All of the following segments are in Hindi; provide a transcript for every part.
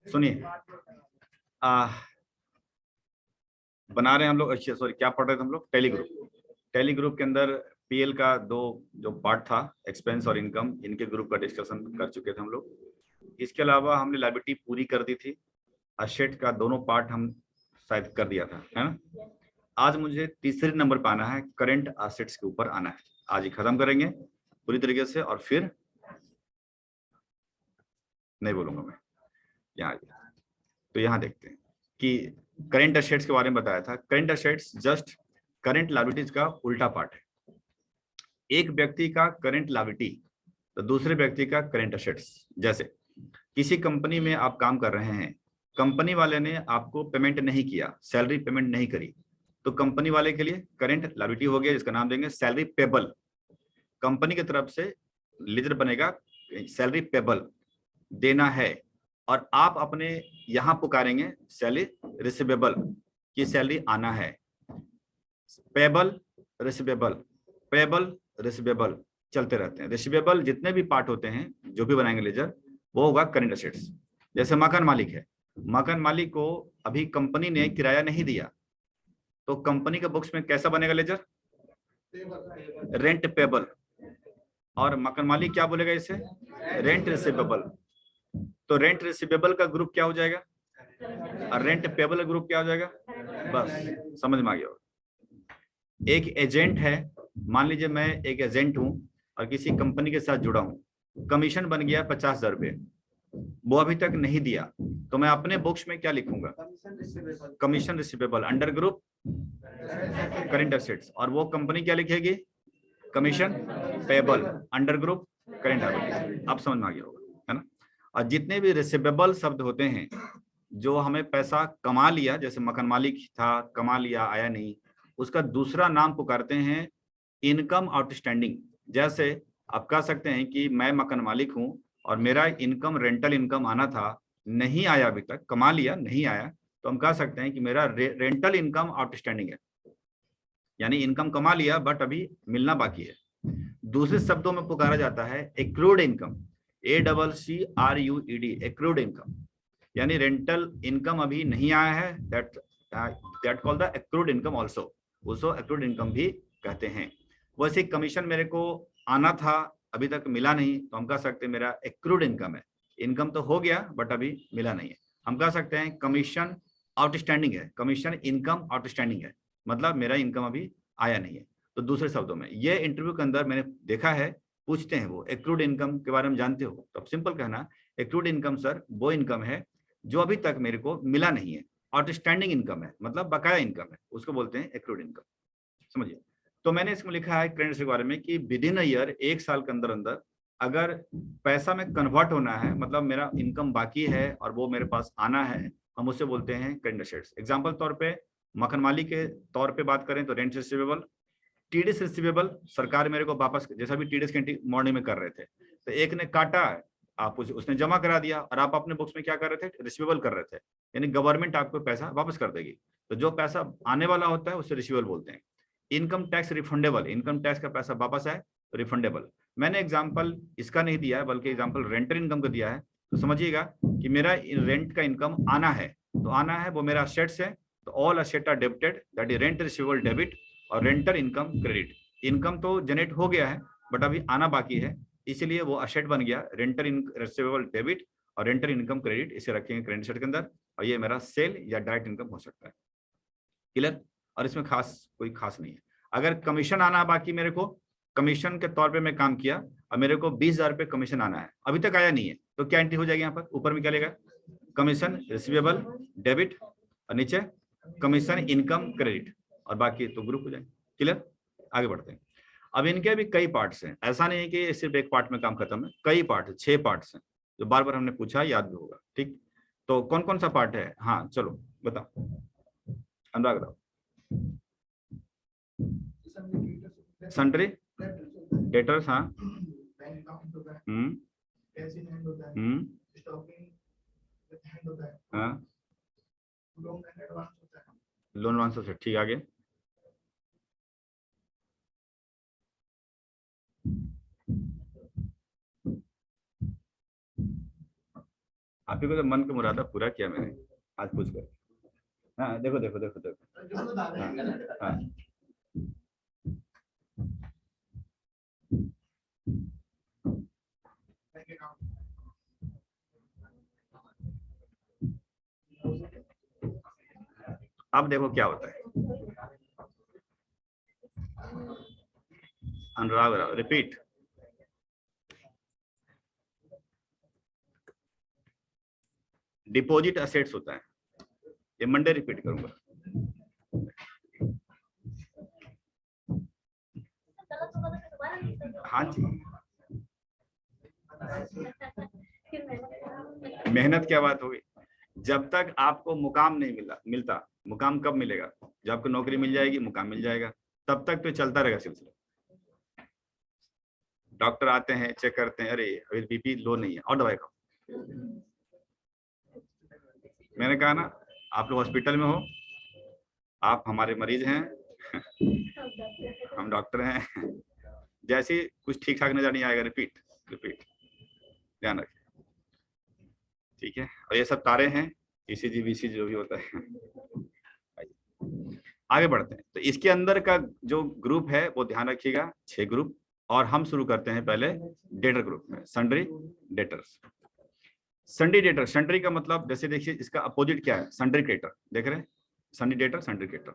सुनिए, बना रहे हैं हम लोग, अच्छा सॉरी, क्या पढ़ रहे थे हम लोग? Tally group. टैली ग्रुप के अंदर पीएल का दो जो पार्ट था, एक्सपेंस और इनकम, इनके ग्रुप का डिस्कशन कर चुके थे हम लोग। इसके अलावा हमने लायबिलिटी पूरी कर दी थी, असेट का दोनों पार्ट हम शायद कर दिया था, है ना। आज मुझे तीसरे नंबर पर आना है, करंट असेट्स के ऊपर आना है। आज ही खत्म करेंगे पूरी तरीके से, और फिर नहीं बोलूंगा मैं। यहाँ तो यहाँ देखते हैं कि करंट असेट्स के बारे में बताया था। Current assets just current liabilities का उल्टा पार्ट है। एक व्यक्ति का करंट लायबिलिटी तो दूसरे व्यक्ति का करंट असेट्स। जैसे किसी कंपनी में आप काम कर रहे हैं, कंपनी वाले ने आपको पेमेंट नहीं किया, सैलरी पेमेंट नहीं करी, तो कंपनी वाले के लिए करंट लायबिलिटी हो गया, जिसका नाम देंगे सैलरी पेबल। कंपनी की तरफ से लेजर बनेगा, सैलरी पेबल देना है, और आप अपने यहां पुकारेंगे सैलरी रिसीवेबल की सैलरी आना है। पेबल रिसीवेबल, पेबल रिसीवेबल चलते रहते हैं। रिसीवेबल जितने भी पार्ट होते हैं जो भी बनाएंगे लेजर, वो होगा करंट असेट्स। जैसे मकान मालिक है, मकान मालिक को अभी कंपनी ने किराया नहीं दिया, तो कंपनी के बुक्स में कैसा बनेगा लेजर? Rent payable. और मकान मालिक क्या बोलेगा इसे? Rent receivable. तो रेंट रिसीवेबल का ग्रुप क्या हो जाएगा, और रेंट पेबल का ग्रुप क्या हो जाएगा? बस समझ में आ गया। एक एजेंट है, मान लीजिए मैं एक एजेंट हूं और किसी कंपनी के साथ जुड़ा हूं, कमीशन बन गया 50,000 रुपये, वो अभी तक नहीं दिया, तो मैं अपने बुक्स में क्या लिखूंगा? Commission receivable under group current assets. और वो कंपनी क्या लिखेगी? Commission payable under group current liability. अब समझ में आ गया होगा, है ना। और जितने भी रिसीवेबल शब्द होते हैं, जो हमें पैसा कमा लिया, जैसे मकान मालिक था, कमा लिया, आया नहीं, उसका दूसरा नाम पुकारते हैं इनकम आउटस्टैंडिंग। जैसे आप कह सकते हैं कि मैं मकान मालिक हूं और मेरा इनकम रेंटल इनकम आना था, नहीं आया अभी तक, कमा लिया नहीं आया, तो हम कह सकते हैं कि मेरा रेंटल इनकम आउटस्टैंडिंग है, यानी इनकम कमा लिया बट अभी मिलना बाकी है। दूसरे शब्दों में पुकारा जाता है accrued income, ACCRUED, accrued income, यानी रेंटल इनकम अभी नहीं आया है, that called the accrued income also, उसको एक्रूड इनकम भी कहते हैं। वैसे कमीशन मेरे को आना था, अभी तक मिला नहीं, तो हम कह सकते हैं मेरा एक्रूड इनकम है। इनकम तो हो गया बट अभी मिला नहीं है, हम कह सकते हैं कमीशन आउटस्टैंडिंग है, कमीशन इनकम आउटस्टैंडिंग है, मतलब मेरा इनकम अभी आया नहीं है। तो दूसरे शब्दों में, ये इंटरव्यू के अंदर मैंने देखा है, पूछते हैं वो एक्रूड इनकम के बारे में जानते हो, तो अब सिंपल कहना एक्रूड इनकम सर वो इनकम है जो अभी तक मेरे को मिला नहीं है, आउटस्टैंडिंग इनकम है, मतलब बकाया इनकम है, उसको बोलते हैं एक्रूड इनकम। समझिए। तो मैंने इसमें लिखा है करंट के बारे में कि विद इन अ ईयर, एक साल के अंदर अंदर अगर पैसा में कन्वर्ट होना है, मतलब मेरा इनकम बाकी है और वो मेरे पास आना है, हम उसे बोलते हैं करंट असेट्स। एग्जांपल तौर पे मकान मालिक के तौर पे बात करें तो रेंट रिसीवेबल, टीडीएस रिसीवेबल, सरकार मेरे को वापस, जैसा भी टीडीएस की मॉर्निंग में कर रहे थे, तो एक ने काटा, आप उसने जमा करा दिया, और आप अपने बुक्स में क्या कर रहे थे? रिसीवेबल कर रहे थे, यानी गवर्नमेंट आपको पैसा वापस कर देगी। तो जो पैसा आने वाला होता है उसे रिसीवेबल बोलते हैं। Income tax refundable, income tax का पैसा वापस आए तो रिफंडेबल। मैंने एग्जाम्पल इसका नहीं दिया है, बल्कि एग्जाम्पल रेंटल इनकम का दिया है, तो समझिएगा कि मेरा रेंट का इनकम आना है, तो आना है वो मेरा असेट्स है, तो all asset are debited, that is rent receivable debit और रेंटल इनकम क्रेडिट। इनकम तो जनरेट हो गया है बट अभी आना बाकी है, इसलिए वो असेट बन गया, रेंटल रिसीवेबल डेबिट और रेंटल इनकम क्रेडिट, इसे रखेंगे क्रेडिट असेट के अंदर, और ये मेरा सेल या डायरेक्ट इनकम हो सकता है। क्लियर? और इसमें कोई खास नहीं है। अगर कमीशन आना बाकी, मेरे को कमीशन के तौर पे मैं काम किया और मेरे को 20,000 रुपये कमीशन आना है, अभी तक आया नहीं है, तो क्या एंट्री हो जाएगी यहाँ पर? ऊपर में क्या लेगा? कमीशन रिसीवेबल डेबिट, और नीचे कमीशन इनकम क्रेडिट, और बाकी तो ग्रुप हो जाएंगे। क्लियर? आगे बढ़ते हैं। अब इनके भी कई पार्ट्स हैं, ऐसा नहीं है कि सिर्फ एक पार्ट में काम खत्म है, कई पार्ट है, 6 पार्ट्स हैं, जो बार बार हमने पूछा, याद भी होगा। ठीक, तो कौन कौन सा पार्ट है? हाँ चलो बताओ, अनुराग बताओ। सन्ड्री डेटर्स, हाँ, हम्म, हाँ, लोन एडवांस से, ठीक, आगे। आप ही को तो मन की मुरादा पूरा किया मैंने आज पूछ कर। हाँ देखो देखो देखो देखो। हाँ, हाँ। अब देखो क्या होता है। अनुराग राव, रिपीट। डिपॉजिट असेट्स होता है, ये मंडे रिपीट करूंगा। हाँ जी, मेहनत क्या बात होगी। जब तक आपको मुकाम नहीं मिलता, मुकाम कब मिलेगा, जब आपको नौकरी मिल जाएगी, मुकाम मिल जाएगा, तब तक तो चलता रहेगा सिलसिला। डॉक्टर आते हैं, चेक करते हैं, अरे अभी बीपी लो नहीं है और दवाई खाओ। मैंने कहा ना, आप लोग हॉस्पिटल में हो, आप हमारे मरीज हैं, हम डॉक्टर हैं। जैसे कुछ ठीक ठाक नजर नहीं आएगा, रिपीट रिपीट, ध्यान रखें, ठीक है। और ये सब तारे हैं, ईसीजी वीसीजी जो भी होता है। आगे बढ़ते हैं, तो इसके अंदर का जो ग्रुप है वो ध्यान रखिएगा, 6 ग्रुप। और हम शुरू करते हैं पहले डेटर ग्रुप में, sundry debtors. Sundry debtor, sundry का मतलब जैसे देखिए इसका अपोजिट क्या है, सन्ड्री क्रेडिटर, देख रहे हैं, sundry debtor sundry creditor.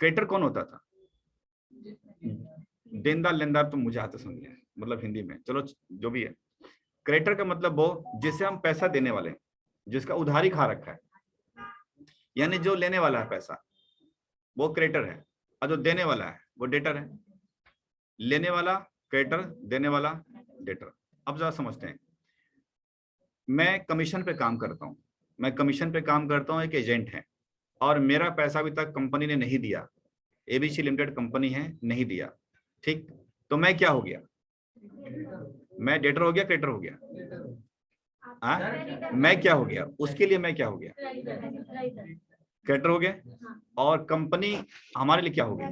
Creditor कौन होता था, देनदार लेनदार, तो मुझे आता समझ है, मतलब हिंदी में, चलो जो भी है। क्रेडिटर का मतलब वो जिसे हम पैसा देने वाले हैं, जिसका उधारी खा रखा है, यानी जो लेने वाला है पैसा वो क्रेडिटर है, और जो देने वाला है वो डेटर है। लेने वाला क्रेडिटर, देने वाला डेटर। अब जरा समझते हैं, मैं कमीशन पे काम करता हूँ, मैं कमीशन पे काम करता हूँ, एक एजेंट है, और मेरा पैसा अभी तक कंपनी ने नहीं दिया, एबीसी लिमिटेड कंपनी है, नहीं दिया, ठीक। तो मैं क्या हो गया, मैं डेटर हो गया, क्रेडिटर हो गया। मैं क्या हो गया, उसके लिए मैं क्या हो गया, क्रेडिटर हो गया। और कंपनी हमारे लिए क्या हो गई,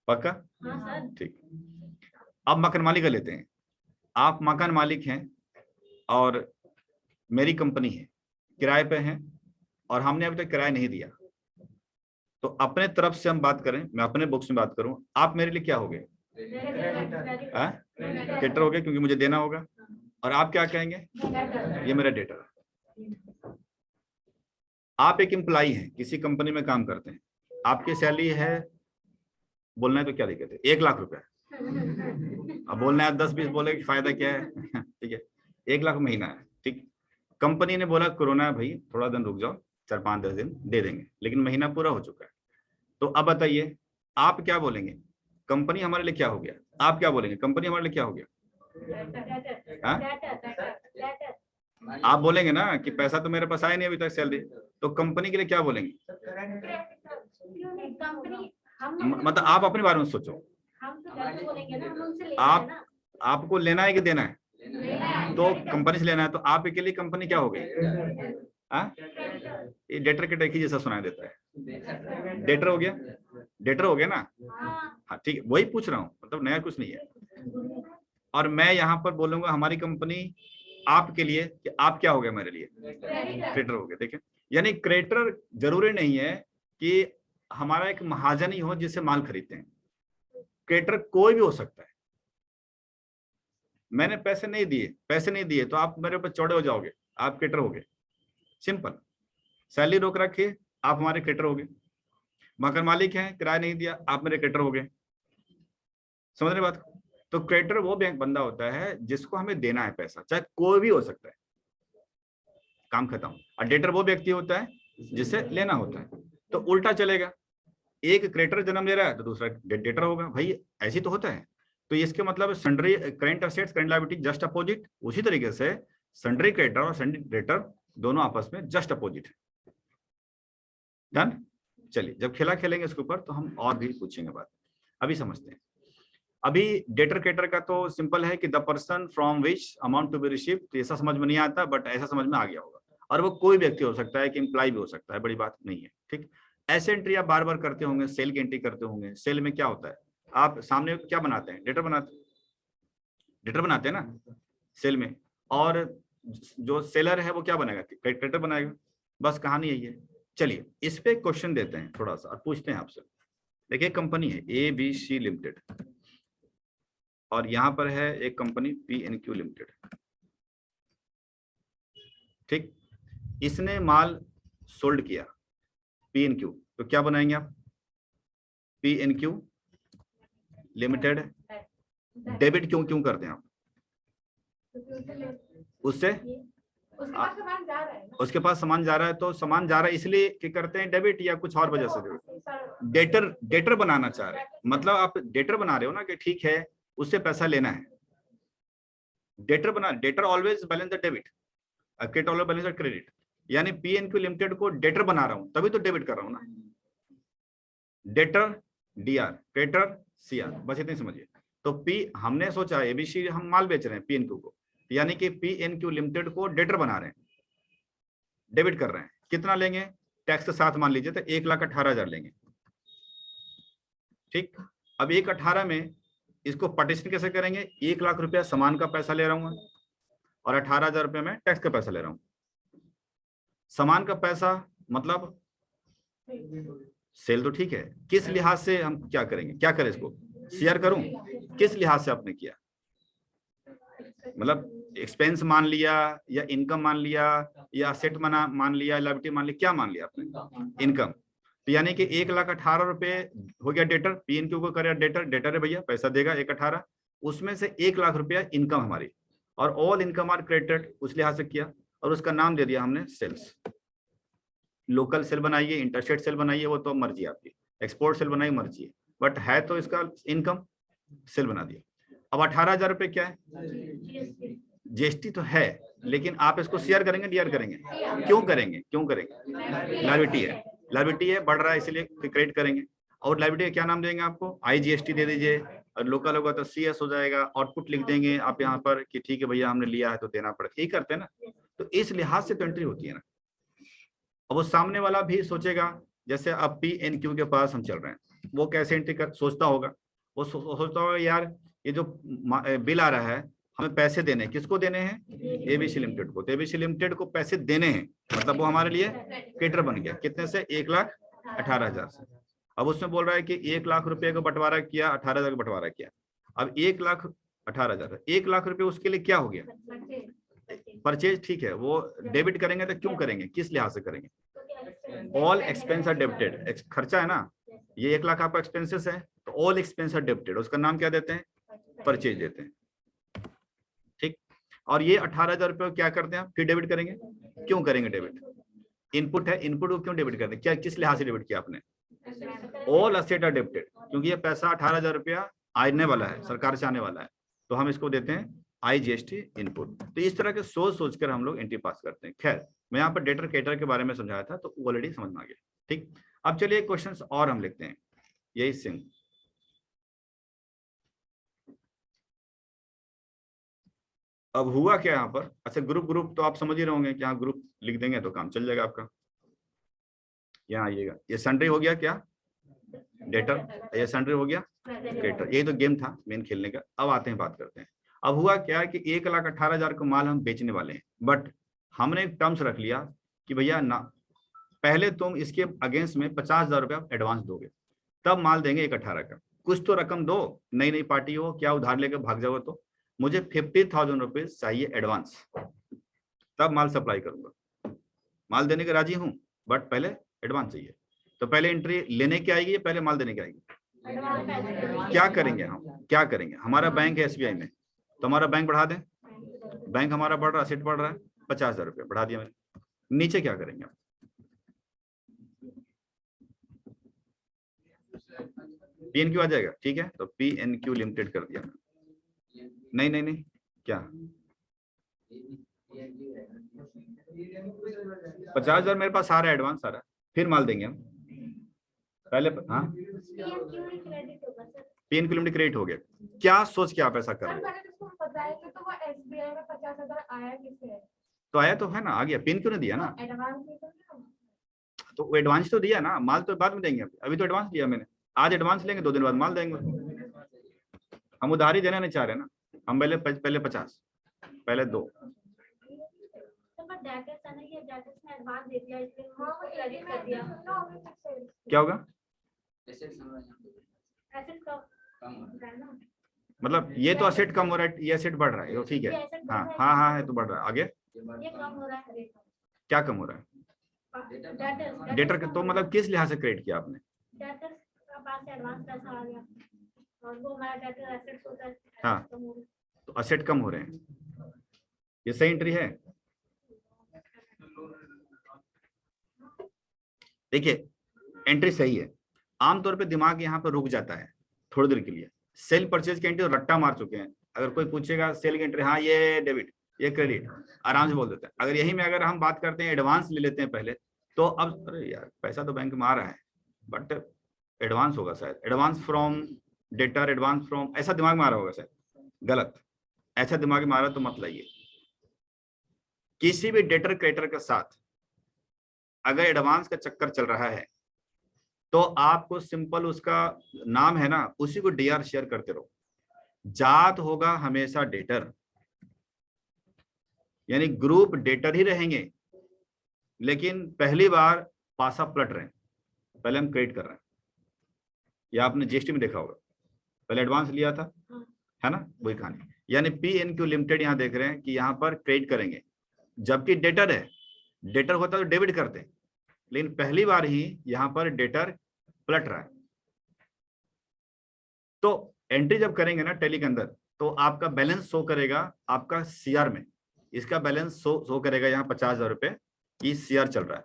पक्का, ठीक। अब मकान मालिक का लेते हैं, आप मकान मालिक हैं और मेरी कंपनी है, किराए पे है, और हमने अभी तक किराया नहीं दिया। तो अपने तरफ से हम बात करें, मैं अपने बुक्स में बात करूं, आप मेरे लिए क्या हो गए, क्रेडिटर हो गए, क्योंकि मुझे देना होगा। और आप क्या कहेंगे, ये मेरा डेटर है। आप एक एम्प्लॉई हैं, किसी कंपनी में काम करते हैं, आपकी सैलरी है, बोलना है तो क्या दिक्कत है, 1 लाख रुपए। अब बोलना है 10-20 बोले फायदा क्या है। ठीक है, 1 लाख महीना है, ठीक। कंपनी ने बोला कोरोना है भाई, थोड़ा दिन रुक जाओ, 4-5-10 दिन दे देंगे, लेकिन महीना पूरा हो चुका है। तो अब बताइए आप क्या बोलेंगे, कंपनी हमारे लिए क्या हो गया, आप क्या बोलेंगे, कंपनी हमारे लिए क्या हो गया। आप बोलेंगे ना कि पैसा तो मेरे पास आया नहीं अभी तक सैलरी, तो कंपनी के लिए क्या बोलेंगे, मतलब आप अपने बारे में सोचो, आप आपको लेना है कि देना है, तो कंपनी से लेना है, तो आप के लिए कंपनी क्या हो गई, ये डेटर के टैक्सी जैसा सुनाई देता है, डेटर हो गया, डेटर हो गया ना। हाँ ठीक है, वही पूछ रहा हूँ, मतलब नया कुछ नहीं है। और मैं यहाँ पर बोलूंगा हमारी कंपनी आपके लिए, कि आप क्या हो गया मेरे लिए, क्रेडिटर हो गया। देखिए, यानी क्रेडिटर जरूरी नहीं है कि हमारा एक महाजन ही हो जिससे माल खरीदते हैं, क्रेडिटर कोई भी हो सकता है। मैंने पैसे नहीं दिए तो आप मेरे ऊपर चौड़े हो जाओगे, आप क्रेडिटर हो गए, सिंपल। सैलरी रोक रखिए, आप हमारे क्रेडिटर हो गए। मकान मालिक हैं, किराया नहीं दिया, आप मेरे क्रेडिटर हो गए। समझ रहे बात को। तो क्रेडिटर वो बैंक बंदा होता है जिसको हमें देना है पैसा, चाहे कोई भी हो सकता है, काम खत्म। और डेटर वो व्यक्ति होता है जिसे लेना होता है। तो उल्टा चलेगा, एक क्रेडिटर जन्म ले रहा है तो दूसरा डेटर होगा, भाई ऐसी तो होता है। तो इसके मतलब sundry current assets current liability just opposite, उसी तरीके से सन्ड्री क्रेडिटर और सन्ड्री डेटर दोनों आपस में जस्ट अपोजिट है। डन। चलिए, जब खेला खेलेंगे इसके ऊपर तो हम और भी पूछेंगे बात, अभी समझते हैं। अभी डेटर क्रेडिटर का तो सिंपल है कि the person from which amount to be receive, तो ऐसा समझ में नहीं आता, बट ऐसा समझ में आ गया होगा। और वो कोई व्यक्ति हो सकता है, कि एम्प्लॉय भी हो सकता है, बड़ी बात नहीं है, ठीक। ऐसे एंट्री आप बार बार करते होंगे, सेल की एंट्री करते होंगे। सेल में क्या होता है, आप सामने क्या बनाते हैं, डेटर बनाते हैं ना सेल में। और जो सेलर है वो क्या बनाएगा, क्रेडिटर बनाएगा। बस कहानी यही है। चलिए इस पे क्वेश्चन देते हैं थोड़ा सा और पूछते हैं आपसे। देखिए कंपनी है ABC लिमिटेड और यहाँ पर है एक कंपनी PNQ लिमिटेड, ठीक। इसने माल सोल्ड किया PNQ, तो क्या बनाएंगे आप, PNQ लिमिटेड। डेबिट क्यों क्यों करते हैं आप, उससे उसके पास सामान जा रहा है, तो सामान जा रहा है इसलिए क्या करते हैं डेबिट, या कुछ और वजह से डेटर, डेटर बनाना चाह रहे हैं। मतलब आप डेटर बना रहे हो ना कि ठीक है उससे पैसा लेना है, डेटर बना, debtor always balance the debit, credit always balance the credit. यानी PNQ लिमिटेड को डेटर बना रहा हूं तभी तो डेबिट कर रहा हूं ना, डेटर DR, क्रेडिटर CR, बस इतनी समझिए। तो हमने सोचा ABC हम माल बेच रहे हैं PNQ को, यानी कि PNQ लिमिटेड को डेटर बना रहे हैं, डेबिट कर रहे हैं। कितना लेंगे, टैक्स के साथ मान लीजिए तो 1,18,000 लेंगे, ठीक। अब 1,18,000 में इसको पार्टीशन कैसे करेंगे, 1,00,000 रुपया सामान का पैसा ले रहा हूँ और 18,000 रुपये में टैक्स का पैसा ले रहा हूँ। सामान का पैसा मतलब सेल तो ठीक है, किस लिहाज से हम क्या करेंगे, क्या करें इसको, शेयर करूं, किस लिहाज से आपने किया, मतलब एक्सपेंस मान लिया या इनकम मान लिया या असेट मान लिया, लायबिलिटी मान लिया, क्या मान लिया आपने, इनकम। तो यानी कि 1,18,000 रुपये हो गया डेटर, PNQ को करे डेटर, डेटर है भैया पैसा देगा 1,18,000, उसमें से 1,00,000 रुपया इनकम हमारी, और ऑल इनकम आर क्रेडिटेड, उस लिहाज से किया और उसका नाम दे दिया हमने सेल्स। लोकल सेल बनाइए, इंटरस्टेट सेल बनाइए, वो तो मर्जी आपकी, एक्सपोर्ट सेल बनाइए मर्जी है, बट है तो इसका इनकम सेल बना दिया। अब 18,000 रुपये क्या है, GST तो है, लेकिन आप इसको शेयर करेंगे DR करेंगे, क्यों करेंगे, क्यों करेंगे, लायबिलिटी है, लायबिलिटी है, बढ़ रहा है इसलिए क्रेडिट करेंगे। और लायबिलिटी का क्या नाम देंगे आपको, IGST दे दीजिए, और लोकल होगा तो CS हो जाएगा, आउटपुट लिख देंगे आप यहाँ पर कि ठीक है भैया हमने लिया है तो देना पड़ेगा, यही करते हैं ना। तो इस लिहाज से तो एंट्री होती है ना। अब वो सामने वाला भी सोचेगा, जैसे अब PNQ के पास हम चल रहे हैं, वो कैसे एंट्री कर सोचता होगा, वो सोचता होगा यार ये जो बिल आ रहा है हमें पैसे देने हैं, किसको देने हैं, ABC लिमिटेड को, तो ABC लिमिटेड को पैसे देने हैं, मतलब वो हमारे लिए क्रेडिटर बन गया, कितने से, 1,18,000 से। अब उसमें बोल रहा है कि 1,00,000 रुपये का बंटवारा किया, 18,000 का बंटवारा किया। अब 1,18,000, 1,00,000 रुपये उसके लिए क्या हो गया, परचेज, ठीक है। वो डेबिट करेंगे तो क्यों करेंगे, किस लिहाज से करेंगे, ऑल एक्सपेंस आर डेबिटेड, खर्चा है ना, ये 1,00,000 आपका एक्सपेंसेस है, तो ऑल एक्सपेंस आर डेबिटेड, उसका नाम क्या देते हैं, परचेज देते हैं, ठीक। और ये 18,000 रुपये क्या करते हैं, फिर डेबिट करेंगे, क्यों करेंगे डेबिट, इनपुट है, इनपुट को क्यों डेबिट करते हैं, क्या किस लिहाज से डेबिट किया आपने, ऑल असेट आर डेबिटेड, क्योंकि ये पैसा 18,000 रुपया आने वाला है, सरकार से आने वाला है, तो हम इसको देते हैं IGST इनपुट। तो इस तरह के सोच सोचकर हम लोग एंट्री पास करते हैं। खैर मैं यहाँ पर डेटर क्रेडिटर के बारे में समझाया था तो ऑलरेडी समझ में आ गया, ठीक। अब चलिए क्वेश्चंस और हम लिखते हैं, यही सिंह। अब हुआ क्या यहाँ पर, अच्छा ग्रुप तो आप समझ ही रहे होंगे कि यहाँ ग्रुप लिख देंगे तो काम चल जाएगा आपका। यहाँ आइएगा, ये सन्ड्री हो गया क्या, डेटर, ये सन्ड्री हो गया क्रेडिटर, यही तो गेम था मेन खेलने का। अब आते हैं, बात करते हैं। अब हुआ क्या कि 1,18,000 का माल हम बेचने वाले हैं, बट हमने एक टर्म्स रख लिया कि भैया ना, पहले तुम इसके अगेंस्ट में 50,000 रुपया एडवांस दोगे, तब माल देंगे 1,18,000 का, कुछ तो रकम दो, नई नई पार्टी हो, क्या उधार लेकर भाग जाओगे, तो मुझे 50,000 रुपये चाहिए एडवांस, तब माल सप्लाई करूंगा। माल देने के राजी हूँ बट पहले एडवांस चाहिए। तो पहले एंट्री लेने की आएगी, पहले माल देने की आएगी, क्या करेंगे हम, क्या करेंगे, हमारा बैंक है SBI में, तो हमारा बैंक बढ़ा दें, बैंक हमारा बढ़ रहा है, असेट बढ़ रहा है, 50,000 रुपये बढ़ा दिया मैंने। नीचे क्या करेंगे आप, PNQ आ जाएगा, ठीक है, तो PNQ लिमिटेड कर दिया मैंने। नहीं नहीं नहीं, क्या 50,000 मेरे पास सारा एडवांस सारा, फिर माल देंगे हम पहले। हाँ PNQ लिमिटेड क्रेडिट हो गया, क्या सोच के आप ऐसा कर रहे हो, तो आया तो है ना, आ गया, PNQ ने दिया ना, तो वो एडवांस तो दिया ना, माल तो बाद में देंगे, अभी तो एडवांस दिया मैंने, आज एडवांस लेंगे 2 दिन बाद माल देंगे। हम उधारी देना नहीं चाह रहे ना, हम पहले 50, पहले 2, क्या होगा? मतलब ये तो असेट कम हो रहा है, ये असेट बढ़ रहा है, ये ठीक है। हाँ हाँ हाँ है तो बढ़ रहा है। आगे क्या कम हो रहा है? डेटर तो मतलब किस लिहाज से क्रिएट किया आपने? हाँ तो असेट कम हो रहे हैं, ये सही एंट्री है। देखिए एंट्री सही है। आमतौर पे दिमाग यहाँ पर रुक जाता है थोड़ी देर के लिए। सेल परचेज की एंट्री रट्टा मार चुके हैं। अगर कोई पूछेगा सेल की एंट्री, हाँ ये डेबिट ये क्रेडिट, आराम से बोल देते हैं। अगर यही में अगर हम बात करते हैं एडवांस ले लेते हैं पहले, तो अब अरे यार पैसा तो बैंक में आ रहा है बट एडवांस होगा शायद, advance from debtor, advance from, ऐसा दिमाग में आ रहा होगा शायद। गलत, ऐसा दिमाग में आ रहा तो मत लाइए। किसी भी डेटर क्रेडिटर के साथ अगर एडवांस का चक्कर चल रहा है तो आपको सिंपल उसका नाम है ना, उसी को डीआर शेयर करते रहो। जात होगा हमेशा डेटर, यानी ग्रुप डेटर ही रहेंगे, लेकिन पहली बार पासा पलट रहे हैं, पहले हम क्रेडिट कर रहे हैं। या आपने जीएसटी में देखा होगा, पहले एडवांस लिया था, है ना, वही कहानी। यानी पीएनक्यू लिमिटेड यहाँ देख रहे हैं कि यहाँ पर क्रेडिट करेंगे, जबकि डेटर है, डेटर होता तो डेबिट करते हैं, लेकिन पहली बार ही यहाँ पर डेटर पलट रहा है। तो एंट्री जब करेंगे ना टैली के अंदर, तो आपका बैलेंस शो करेगा आपका सीआर में। इसका बैलेंस शो करेगा यहाँ 50,000 रुपए की सीआर चल रहा है।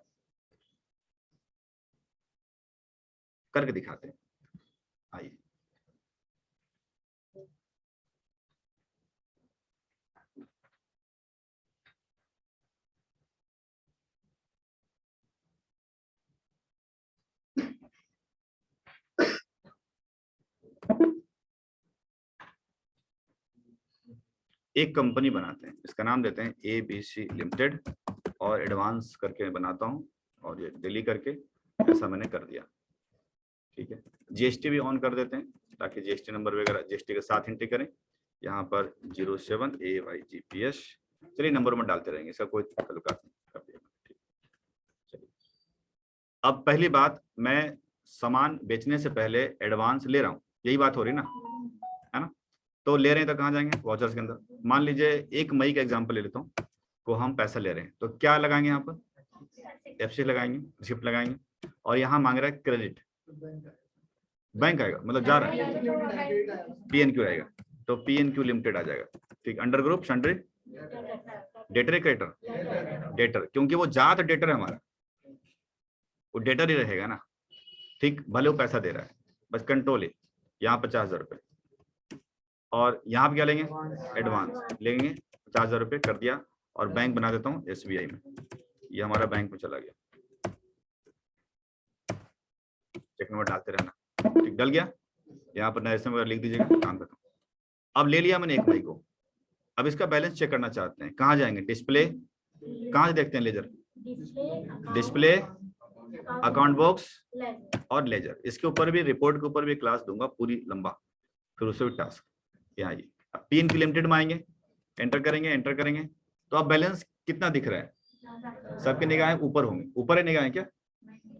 करके दिखाते हैं, आइए। एक कंपनी बनाते हैं, इसका नाम देते हैं ABC लिमिटेड, और एडवांस करके बनाता हूं, और ये डिलीट करके ऐसा मैंने कर दिया, ठीक है। जीएसटी भी ऑन कर देते हैं ताकि जीएसटी नंबर वगैरह जीएसटी के साथ एंट्री करें। यहाँ पर 07 AYGPS, चलिए नंबर में डालते रहेंगे, इसका कोई ताल्लुकात नहीं, कर दिया, ठीक। चलिए अब पहली बात, मैं सामान बेचने से पहले एडवांस ले रहा हूँ, यही बात हो रही ना, है ना। तो ले रहे हैं तो कहाँ जाएंगे? वाउचर्स के अंदर। मान लीजिए 1 मई का एग्जांपल ले लेता हूँ, को हम पैसा ले रहे हैं, तो क्या लगाएंगे? यहाँ पर एफसी लगाएंगे, रिसिप्ट लगाएंगे, और यहाँ मांग रहा है क्रेडिट, बैंक आएगा, मतलब जा रहा है, पीएनक्यू आएगा, तो पीएनक्यू लिमिटेड आ जाएगा, ठीक। Under group sundry debtor creditor debtor, क्योंकि वो जात डेटर है हमारा, वो डेटर ही रहेगा ना, ठीक। भले वो पैसा दे रहा है, बस कंट्रोल है। यहाँ 50,000 रुपए, और यहाँ पे क्या लेंगे? एडवांस लेंगे 50,000 रुपए, कर दिया, और बैंक बना देता हूँ SBI में, ये हमारा बैंक में चला गया, चेक नंबर डालते रहना, ठीक। डल गया, यहाँ पर नए वगैरह लिख दीजिएगा, काम करता हूँ। अब ले लिया मैंने 1 मई को, अब इसका बैलेंस चेक करना चाहते हैं, कहाँ जाएंगे? डिस्प्ले, कहाँ से देखते हैं? लेजर, डिस्प्ले, अकाउंट बॉक्स और लेजर। इसके ऊपर भी, रिपोर्ट के ऊपर भी क्लास दूंगा पूरी लंबा, फिर उससे भी टास्क। यहाँ आइए, पीएनक्यू लिमिटेड में आएंगे, एंटर करेंगे, एंटर करेंगे, तो अब बैलेंस कितना दिख रहा है? सबकी निगाहें ऊपर होंगी, ऊपर है निगाहें, क्या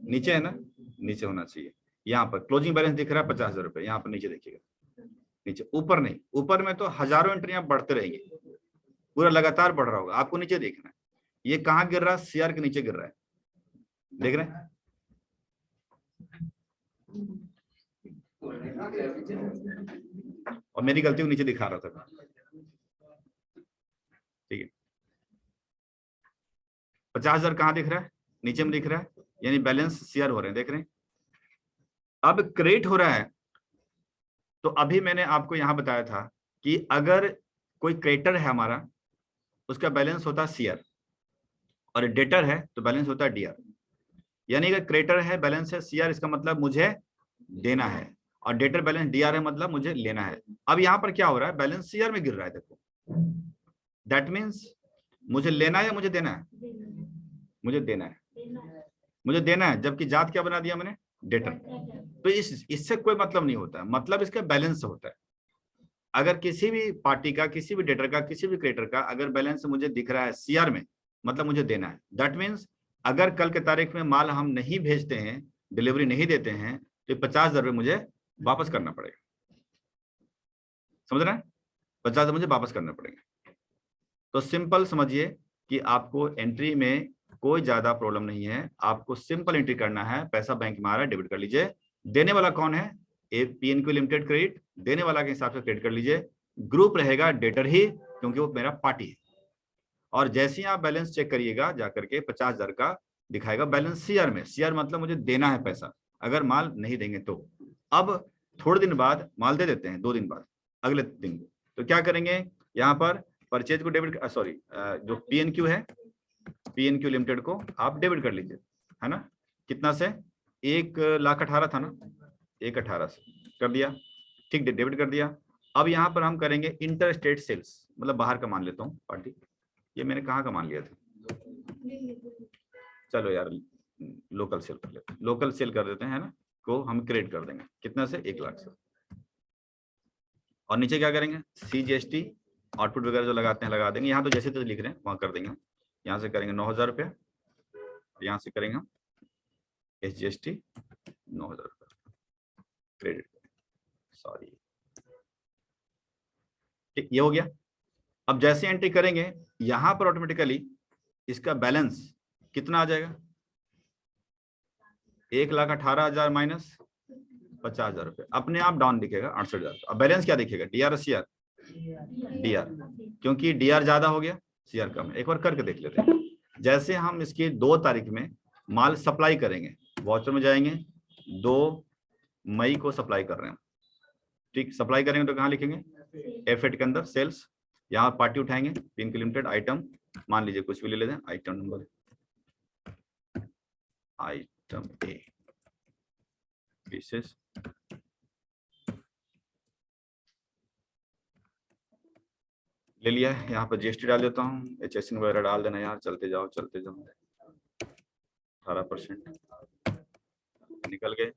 नीचे है ना? नीचे होना चाहिए। यहाँ पर क्लोजिंग बैलेंस दिख रहा है 50,000 रुपए, यहाँ पर नीचे देखिएगा, नीचे, ऊपर नहीं। ऊपर में तो हजारों एंट्रियां बढ़ते रहेंगी, पूरा लगातार बढ़ रहा होगा, आपको नीचे देखना है। ये कहाँ गिर रहा है? सीआर के नीचे गिर रहा है, देख रहे हैं? और मेरी गलती को नीचे दिखा रहा था, ठीक है। 50,000 कहाँ दिख रहा है? नीचे में दिख रहा है, यानी बैलेंस सीआर हो रहे हैं, देख रहे हैं। अब क्रेडिट हो रहा है, तो अभी मैंने आपको यहां बताया था कि अगर कोई क्रेडिटर है हमारा, उसका बैलेंस होता है सीआर, और डेटर है तो बैलेंस होता है डीआर। यानी अगर क्रेडिटर है, बैलेंस है सीआर, इसका मतलब मुझे देना है, और डेटर बैलेंस डीआर है, मतलब मुझे लेना है। अब यहाँ पर क्या हो रहा है? बैलेंस सीआर में गिर रहा है, देखो, दैट मीन्स मुझे लेना है या मुझे देना है? मुझे देना है, मुझे देना है, जबकि जात क्या बना दिया मैंने? डेटर। तो इससे कोई मतलब नहीं होता, मतलब इसका बैलेंस होता है। अगर किसी भी पार्टी का, किसी भी डेटर का, किसी भी क्रेडिटर का अगर बैलेंस मुझे दिख रहा है सीआर में, मतलब मुझे देना है। दैट मीन्स अगर कल के तारीख में माल हम नहीं भेजते हैं, डिलीवरी नहीं देते हैं, तो 50,000 रुपये मुझे वापस करना पड़ेगा। समझ रहे हैं? 50,000 मुझे वापस करना पड़ेगा। तो सिंपल समझिए कि आपको एंट्री में कोई ज्यादा प्रॉब्लम नहीं है। आपको सिंपल एंट्री करना है, पैसा बैंक में आ रहा है, डेबिट कर लीजिए। देने वाला कौन है? PNQ लिमिटेड क्रेडिट, देने वाला के हिसाब से क्रेडिट कर लीजिए। ग्रुप रहेगा डेटर ही, क्योंकि वो मेरा पार्टी है। और जैसे ही आप बैलेंस चेक करिएगा जाकर के 50,000 का दिखाएगा बैलेंस CR में। CR मतलब मुझे देना है पैसा, अगर माल नहीं देंगे तो। अब थोड़े दिन बाद माल दे देते हैं, 2 दिन बाद, अगले दिन, तो क्या करेंगे? यहाँ पर परचेज को डेबिट, सॉरी जो PNQ है, PNQ लिमिटेड को आप डेबिट कर लीजिए, है ना। कितना से? 1,18,000 था ना, 1,18,000 से कर दिया, ठीक, डेबिट कर दिया। अब यहाँ पर हम करेंगे इंटर स्टेट सेल्स, मतलब बाहर का मान लेता हूँ पार्टी। ये मैंने कहाँ का मान लिया था? चलो यार लोकल सेल कर लेते हैं, लोकल सेल कर देते हैं, है ना, को हम क्रेडिट कर देंगे। कितना से? 1,00,000 से। और नीचे क्या करेंगे? CGST आउटपुट वगैरह जो लगाते हैं लगा देंगे। यहाँ तो जैसे तो लिख रहे हैं वहां कर देंगे। यहाँ से करेंगे 9,000 रुपया, यहाँ से करेंगे हम SGST 9,000 रुपया क्रेडिट, सॉरी, ठीक, ये हो गया। अब जैसे एंट्री करेंगे यहां पर ऑटोमेटिकली इसका बैलेंस कितना आ जाएगा? 1,18,000 माइनस 50,000 रुपये, अपने आप डाउन दिखेगा 68,000। अब बैलेंस क्या दिखेगा? DR और CR? DR, क्योंकि DR ज्यादा हो गया, CR कम है। एक बार करके देख लेते हैं। जैसे हम इसकी 2 तारीख में माल सप्लाई करेंगे, वाउचर में जाएंगे, 2 मई को सप्लाई कर रहे हैं, ठीक, सप्लाई करेंगे तो कहाँ लिखेंगे? F8 के अंदर सेल्स, यहाँ पार्टी उठाएंगे, PNQ लिमिटेड आइटम, मान लीजिए कुछ भी ले लेते हैं, item number, item A pieces, ले लिया। यहाँ पर GST डाल देता हूँ, HSN वगैरह डाल देना यार, चलते जाओ चलते जाओ। 18% निकल गए।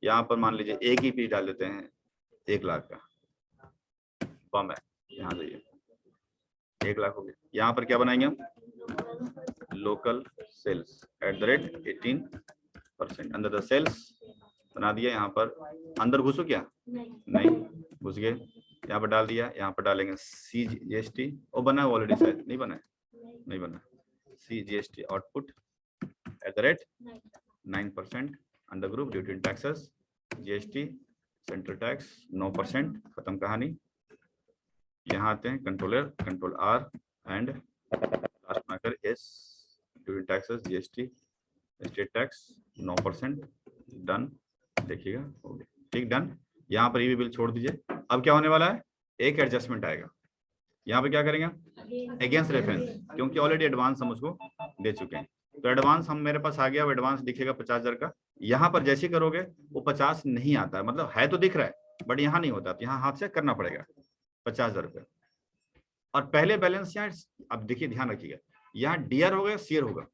यहाँ पर मान लीजिए एक ही पीस डाल देते हैं, 1,00,000 का बम है, यहाँ जाइए 1,00,000 हो गया। यहाँ पर क्या बनाएंगे हम? लोकल सेल्स @18% अंदर द सेल्स बना दिया। यहाँ पर अंदर घुसो क्या? नहीं घुस गए। यहाँ पर डाल दिया, यहाँ पर डालेंगे CGST, वो बना है ऑलरेडी, शायद नहीं बना है, नहीं बना। CGST output @9% under group duty and taxes, GST central tax 9%, खत्म कहानी। यहाँ आते हैं controller, control R and last में आकर S, duty taxes, GST state tax 9%, done, देखिएगा हो गया, ठीक, डन। यहाँ पर ये भी बिल छोड़ दीजिए। अब क्या होने वाला है? एक एडजस्टमेंट आएगा। यहाँ पे क्या करेंगे? अगेंस्ट रेफरेंस, क्योंकि ऑलरेडी एडवांस हम उसको दे चुके हैं, तो एडवांस हम मेरे पास आ गया, वो एडवांस दिखेगा 50,000 का। यहाँ पर जैसे करोगे वो 50 नहीं आता है, मतलब है तो दिख रहा है बट यहाँ नहीं होता, तो यहाँ हाथ से करना पड़ेगा 50,000 रुपये। और पहले बैलेंस यहाँ, अब देखिए ध्यान रखिएगा, यहाँ DR होगा, CR होगा?